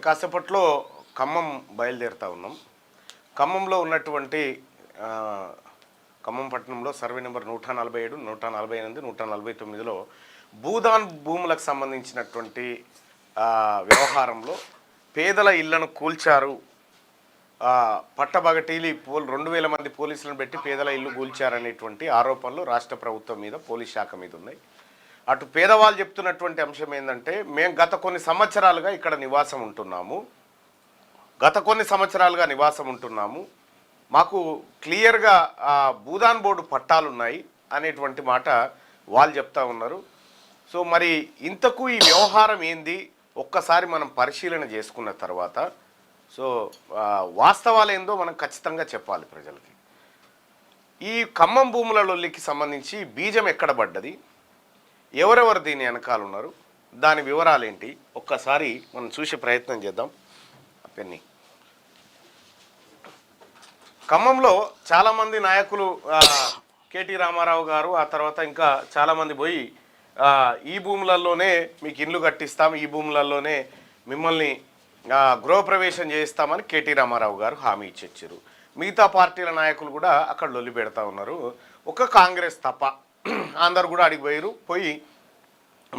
కాసేపట్లో ఖమ్మం బయలుదేరుతా ఉన్నాం. ఖమ్మంలో ఉన్నటువంటి ఖమ్మం పట్టణంలో సర్వే నెంబర్ 147, 148, 149లో భూదాన్ భూములకు సంబంధించినటువంటి వ్యవహారంలో పేదల ఇళ్లను కూల్చారు. పట్టబగటీలి 2000 మంది పోలీసులను పెట్టి పేదల ఇల్లు కూల్చారనేటువంటి ఆరోపణలు రాష్ట్ర ప్రభుత్వం మీద, పోలీస్ శాఖ మీద ఉన్నాయి. అటు పేదవాళ్ళు చెప్తున్నటువంటి అంశం ఏంటంటే, మేము గత కొన్ని సంవత్సరాలుగా ఇక్కడ నివాసం ఉంటున్నాము, మాకు క్లియర్గా భూదాన్ బోర్డు పట్టాలు ఉన్నాయి అనేటువంటి మాట వాళ్ళు చెప్తా ఉన్నారు. సో మరి ఇంతకు ఈ వ్యవహారం ఏంది ఒక్కసారి మనం పరిశీలన చేసుకున్న తర్వాత సో వాస్తవాలు ఏందో మనం ఖచ్చితంగా చెప్పాలి ప్రజలకి. ఈ ఖమ్మం భూముల లొల్లికి సంబంధించి బీజం ఎక్కడ పడ్డది, ఎవరెవరు దీని వెనకాల ఉన్నారు, దాని వివరాలు ఏంటి ఒక్కసారి మనం చూసే ప్రయత్నం చేద్దాం. పెన్ని ఖమ్మంలో చాలామంది నాయకులు, కేటీ రామారావు గారు, ఆ తర్వాత ఇంకా చాలామంది పోయి ఈ భూములలోనే మీకు ఇండ్లు కట్టిస్తాం, ఈ భూములలోనే మిమ్మల్ని గృహప్రవేశం చేయిస్తామని కేటీ రామారావు గారు హామీ ఇచ్చారు. మిగతా పార్టీల నాయకులు కూడా అక్కడ లొల్లి పెడతా ఉన్నారు. ఒక కాంగ్రెస్ తప్ప అందరు కూడా అడిగిపోయారు. పోయి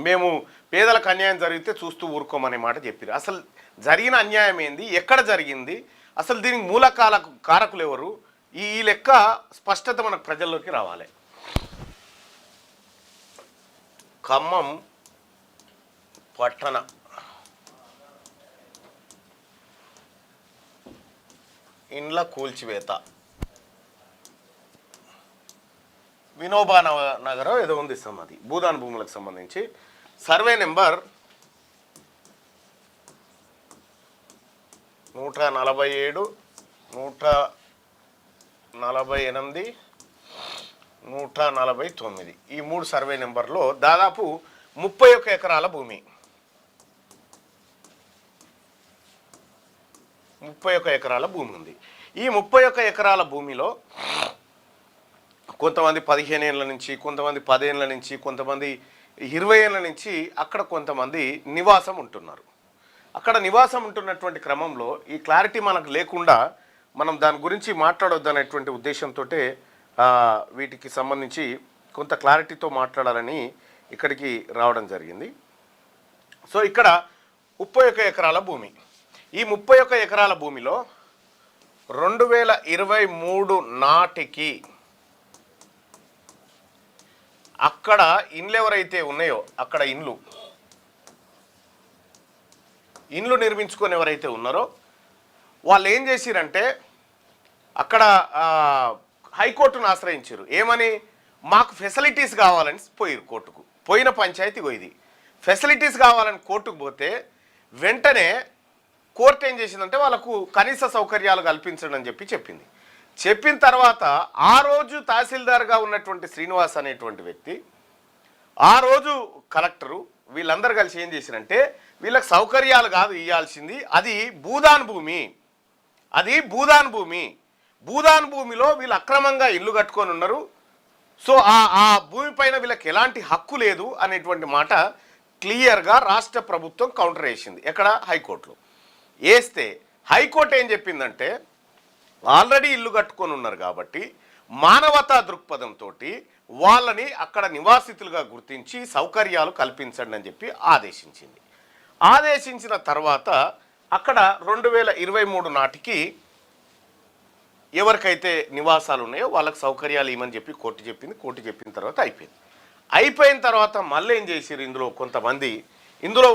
మేము పేదలకు అన్యాయం జరిగితే చూస్తూ ఊరుకోమనే మాట చెప్పారు. అసలు జరిగిన అన్యాయం ఏంది, ఎక్కడ జరిగింది, అసలు దీనికి మూల కారకులు ఎవరు, ఈ లెక్క స్పష్టత మనకు ప్రజల్లోకి రావాలి. ఖమ్మం పట్టణ ఇండ్ల కూల్చివేత, వినోబా నగరం ఏదో ఉంది సమాధి, భూదాన్ భూములకు సంబంధించి సర్వే నెంబర్ 147, 148, 149 ఈ 3 సర్వే నెంబర్లో దాదాపు 31 ఎకరాల భూమి, 31 ఎకరాల భూమి ఉంది. ఈ 31 ఎకరాల భూమిలో కొంతమంది 15 ఏళ్ళ నుంచి, కొంతమంది 10 ఏళ్ళ నుంచి, కొంతమంది 20 ఏళ్ళ నుంచి అక్కడ కొంతమంది నివాసం ఉంటున్నారు. అక్కడ నివాసం ఉంటున్నటువంటి క్రమంలో ఈ క్లారిటీ మనకు లేకుండా మనం దాని గురించి మాట్లాడొద్దు అనేటువంటి ఉద్దేశంతో వీటికి సంబంధించి కొంత క్లారిటీతో మాట్లాడాలని ఇక్కడికి రావడం జరిగింది. సో ఇక్కడ 31 ఎకరాల భూమి, ఈ 31 ఎకరాల భూమిలో 2023 నాటికి అక్కడ ఇండ్లు ఎవరైతే ఉన్నాయో, అక్కడ ఇండ్లు నిర్మించుకొని ఎవరైతే ఉన్నారో వాళ్ళు ఏం చేసిరంటే అక్కడ హైకోర్టును ఆశ్రయించారు. ఏమని, మాకు ఫెసిలిటీస్ కావాలని పోయారు కోర్టుకు. పోయిన పంచాయతీ ఇది ఫెసిలిటీస్ కావాలని కోర్టుకు పోతే వెంటనే కోర్టు ఏం చేసిందంటే వాళ్ళకు కనీస సౌకర్యాలు కల్పించడం అని చెప్పింది. చెప్పిన తర్వాత ఆ రోజు తహసీల్దార్గా ఉన్నటువంటి శ్రీనివాస్ అనేటువంటి వ్యక్తి, ఆ రోజు కలెక్టరు, వీళ్ళందరూ కలిసి ఏం చేసిరంటే వీళ్ళకి సౌకర్యాలు కాదు ఇవ్వాల్సింది, అది భూదాన్ భూమి, భూదాన్ భూమిలో వీళ్ళు అక్రమంగా ఇల్లు కట్టుకొని ఉన్నారు. సో ఆ భూమి పైన వీళ్ళకి ఎలాంటి హక్కు లేదు అనేటువంటి మాట క్లియర్గా రాష్ట్ర ప్రభుత్వం కౌంటర్ వేసింది. ఎక్కడ, హైకోర్టులో వేస్తే హైకోర్టు ఏం చెప్పిందంటే ఆల్రెడీ ఇల్లు కట్టుకొని ఉన్నారు కాబట్టి మానవతా దృక్పథంతో వాళ్ళని అక్కడ నివాసితులుగా గుర్తించి సౌకర్యాలు కల్పించండి అని చెప్పి ఆదేశించిన తర్వాత అక్కడ 2023 నాటికి ఎవరికైతే నివాసాలు ఉన్నాయో వాళ్ళకి సౌకర్యాలు ఇవ్వమని చెప్పి కోర్టు చెప్పింది. కోర్టు చెప్పిన తర్వాత అయిపోయిన తర్వాత మళ్ళీ ఏం చేశారు, ఇందులో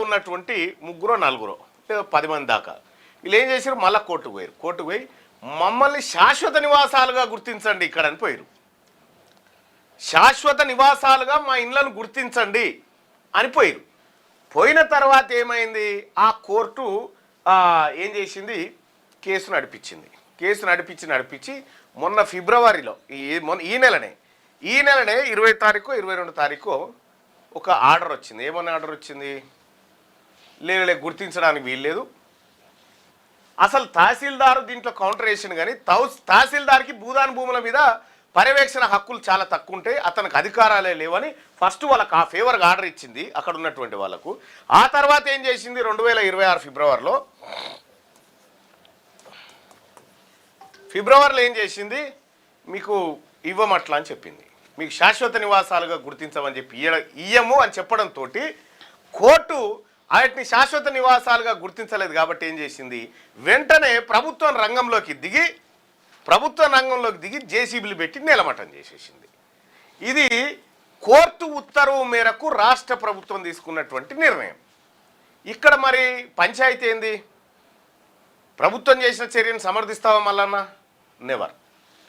ఉన్నటువంటి 3-4 లేదా 10 మంది దాకా వీళ్ళు ఏం చేశారు, మళ్ళీ కోర్టుకు పోయి మమ్మల్ని శాశ్వత నివాసాలుగా గుర్తించండి ఇక్కడ అని పోయారు. శాశ్వత నివాసాలుగా మా ఇళ్లను గుర్తించండి అని పోయిన తర్వాత ఏమైంది, ఆ కోర్టు ఏం చేసింది, కేసు నడిపించి మొన్న ఫిబ్రవరిలో ఈ నెలనే 20 తారీఖు 22 తారీఖు ఒక ఆర్డర్ వచ్చింది. ఏమన్నా ఆర్డర్ వచ్చింది, లేదు గుర్తించడానికి వీల్లేదు. అసలు తహసీల్దారు దీంట్లో కౌంటర్ వేసింది, కానీ తహసీల్దార్కి భూదాన్ భూముల మీద పర్యవేక్షణ హక్కులు చాలా తక్కువ ఉంటాయి, అతనికి అధికారాలే లేవని ఫస్ట్ వాళ్ళకి ఆ ఫేవర్గా ఆర్డర్ ఇచ్చింది అక్కడ ఉన్నటువంటి వాళ్ళకు. ఆ తర్వాత ఏం చేసింది, 2026 ఫిబ్రవరిలో ఫిబ్రవరిలో ఏం చేసింది, మీకు ఇవ్వమట్లా అని చెప్పింది, మీకు శాశ్వత నివాసాలుగా గుర్తించమని చెప్పి ఇయ్యము అని చెప్పడంతో కోర్టు వాటిని శాశ్వత నివాసాలుగా గుర్తించలేదు కాబట్టి ఏం చేసింది, వెంటనే ప్రభుత్వం రంగంలోకి దిగి జేసీబీలు పెట్టి నేలమట్టం చేసేసింది. ఇది కోర్టు ఉత్తర్వు మేరకు రాష్ట్ర ప్రభుత్వం తీసుకున్నటువంటి నిర్ణయం. ఇక్కడ మరి పంచాయతీ ఏంది, ప్రభుత్వం చేసిన చర్యను సమర్థిస్తావా మళ్ళన్నా? నెవర్.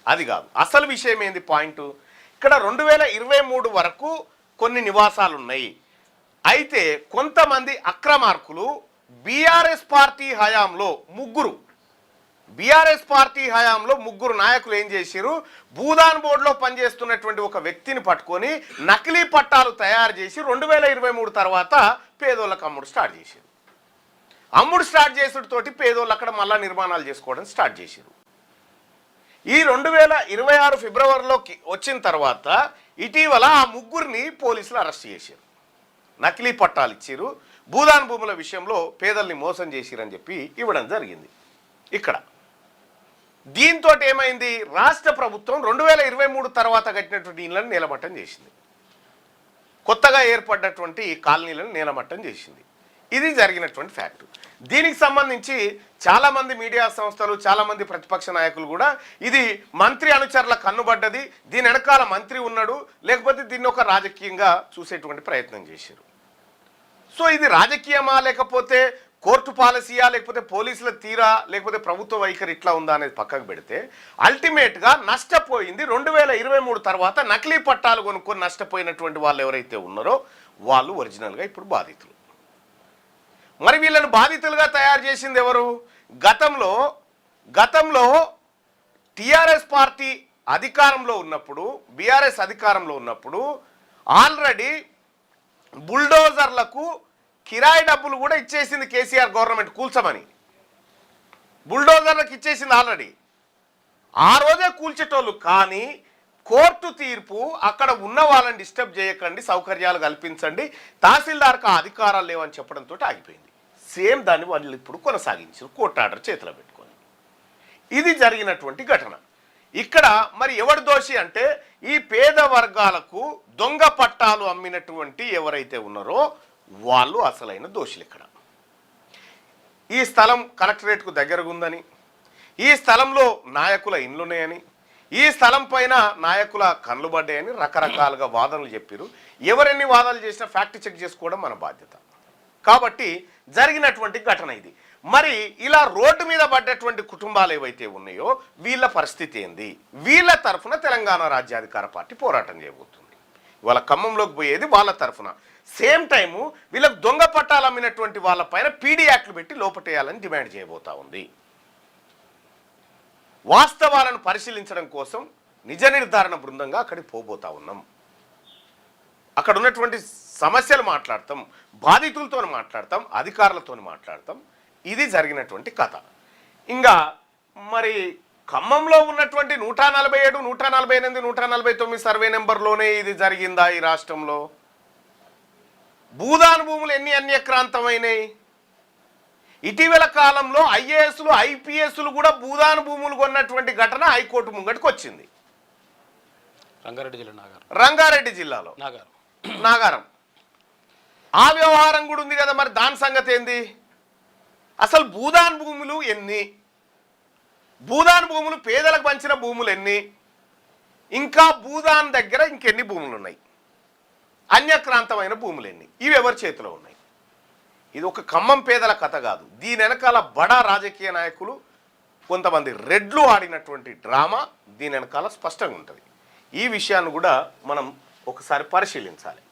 అది కాదు అసలు విషయం ఏంది పాయింట్. ఇక్కడ 2023 వరకు కొన్ని నివాసాలు ఉన్నాయి. అయితే కొంతమంది అక్రమార్కులు బీఆర్ఎస్ పార్టీ హయాంలో ముగ్గురు నాయకులు ఏం చేశారు, భూదాన్ బోర్డులో పనిచేస్తున్నటువంటి ఒక వ్యక్తిని పట్టుకొని నకిలీ పట్టాలు తయారు చేసి 2023 తర్వాత పేదోళ్ళకి అమ్ముడు స్టార్ట్ చేశారు. అమ్ముడు స్టార్ట్ చేసుడితోటి పేదోళ్ళు అక్కడ మళ్ళా నిర్మాణాలు చేసుకోవడం స్టార్ట్ చేశారు. ఈ 2026 ఫిబ్రవరిలోకి వచ్చిన తర్వాత ఇటీవల ఆ ముగ్గురిని పోలీసులు అరెస్ట్ చేశారు. నకిలీ పట్టాలు ఇచ్చారు, భూదాన్ భూముల విషయంలో పేదల్ని మోసం చేసిరని చెప్పి ఇవ్వడం జరిగింది. ఇక్కడ దీంతో ఏమైంది, రాష్ట్ర ప్రభుత్వం 2023 తర్వాత కట్టినటువంటి ఇళ్లను నేలమట్టం చేసింది, కొత్తగా ఏర్పడినటువంటి కాలనీలను నేలమట్టం చేసింది. ఇది జరిగినటువంటి ఫ్యాక్ట్. దీనికి సంబంధించి చాలామంది మీడియా సంస్థలు, చాలామంది ప్రతిపక్ష నాయకులు కూడా ఇది మంత్రి అనుచరుల కన్నుబడ్డది, దీని వెనకాల మంత్రి ఉన్నాడు, లేకపోతే దీన్ని ఒక రాజకీయంగా చూసేటువంటి ప్రయత్నం చేశారు. సో ఇది రాజకీయమా, లేకపోతే కోర్టు పాలసీయా, లేకపోతే పోలీసుల తీరా, లేకపోతే ప్రభుత్వ వైఖరి ఇట్లా ఉందా అనేది పక్కకు పెడితే అల్టిమేట్గా నష్టపోయింది 2023 తర్వాత నకిలీ పట్టాలు కొనుక్కొని నష్టపోయినటువంటి వాళ్ళు ఎవరైతే ఉన్నారో వాళ్ళు ఒరిజినల్గా ఇప్పుడు బాధితులు. మరి వీళ్ళని బాధితులుగా తయారు చేసింది ఎవరు? గతంలో టీఆర్ఎస్ పార్టీ అధికారంలో ఉన్నప్పుడు, బీఆర్ఎస్ అధికారంలో ఉన్నప్పుడు ఆల్రెడీ బుల్డోజర్లకు కిరాయి డబ్బులు కూడా ఇచ్చేసింది కేసీఆర్ గవర్నమెంట్ కూల్చమని. బుల్డోజర్లకు ఇచ్చేసింది ఆల్రెడీ. ఆ రోజే కూల్చేటోళ్ళు. కానీ కోర్టు తీర్పు అక్కడ ఉన్న వాళ్ళని డిస్టర్బ్ చేయకండి, సౌకర్యాలు కల్పించండి, తహసీల్దార్కి ఆ అధికారాలు లేవని చెప్పడంతో ఆగిపోయింది. సేమ్ దాన్ని వాళ్ళు ఇప్పుడు కొనసాగించారు కోర్టు ఆర్డర్ చేతిలో పెట్టుకొని. ఇది జరిగినటువంటి ఘటన. ఇక్కడ మరి ఎవరు దోషి అంటే ఈ పేద వర్గాలకు దొంగ పట్టాలు అమ్మినటువంటి ఎవరైతే ఉన్నారో వాళ్ళు అసలైన దోషులు. ఇక్కడ ఈ స్థలం కలెక్టరేట్కు దగ్గరగా ఉందని, ఈ స్థలంలో నాయకుల ఇండ్లున్నాయని, ఈ స్థలం పైన నాయకుల కళ్ళు పడ్డాయని రకరకాలుగా వాదనలు చెప్పారు. ఎవరెన్ని వాదనలు చేసినా ఫ్యాక్ట్ చెక్ చేసుకోవడం మన బాధ్యత. కాబట్టి జరిగినటువంటి ఘటన ఇది. మరి ఇలా రోడ్డు మీద పడ్డటువంటి కుటుంబాలు ఏవైతే ఉన్నాయో వీళ్ళ పరిస్థితి ఏంది? వీళ్ళ తరఫున తెలంగాణ రాజ్యాధికార పార్టీ పోరాటం చేయబోతుంది. ఇవాళ ఖమ్మంలోకి పోయేది వాళ్ళ తరఫున. సేమ్ టైము వీళ్ళకు దొంగ పట్టాలు అమ్మినటువంటి వాళ్ళపైన పీడీ యాక్ట్లు పెట్టి లోపటేయాలని డిమాండ్ చేయబోతా ఉంది. వాస్తవాలను పరిశీలించడం కోసం నిజ నిర్ధారణ బృందంగా అక్కడికి పోబోతా ఉన్నాం. అక్కడ ఉన్నటువంటి సమస్యలు మాట్లాడతాం, బాధితులతో మాట్లాడతాం, అధికారులతో మాట్లాడతాం. ఇది జరిగినటువంటి కథ. ఇంకా మరి ఖమ్మంలో ఉన్నటువంటి 147, 148, 149 సర్వే నెంబర్లోనే ఇది జరిగిందా ఈ రాష్ట్రంలో? భూదాన్ భూములు ఎన్ని అన్యక్రాంతమైనాయి? ఇటీవల కాలంలో ఐఏఎస్లు, ఐపీఎస్లు కూడా భూదాన్ భూములు కొన్నటువంటి ఘటన హైకోర్టు ముంగటికి వచ్చింది. రంగారెడ్డి జిల్లాలో నాగారం ఆ వ్యవహారం కూడా ఉంది కదా. మరి దాని సంగతి ఏంది? అసలు భూదాన్ భూములు ఎన్ని, భూదాన్ భూములు పేదలకు పంచిన భూములు ఎన్ని, ఇంకా భూదాన్ దగ్గర ఇంకెన్ని భూములు ఉన్నాయి, అన్యక్రాంతమైన భూములు ఎన్ని, ఇవి ఎవరి చేతిలో ఉన్నాయి? ఇది ఒక ఖమ్మం పేదల కథ కాదు. దీని వెనకాల బడా రాజకీయ నాయకులు, కొంతమంది రెడ్లు ఆడినటువంటి డ్రామా దీని వెనకాల స్పష్టంగా ఉంటుంది. ఈ విషయాన్ని కూడా మనం ఒకసారి పరిశీలించాలి.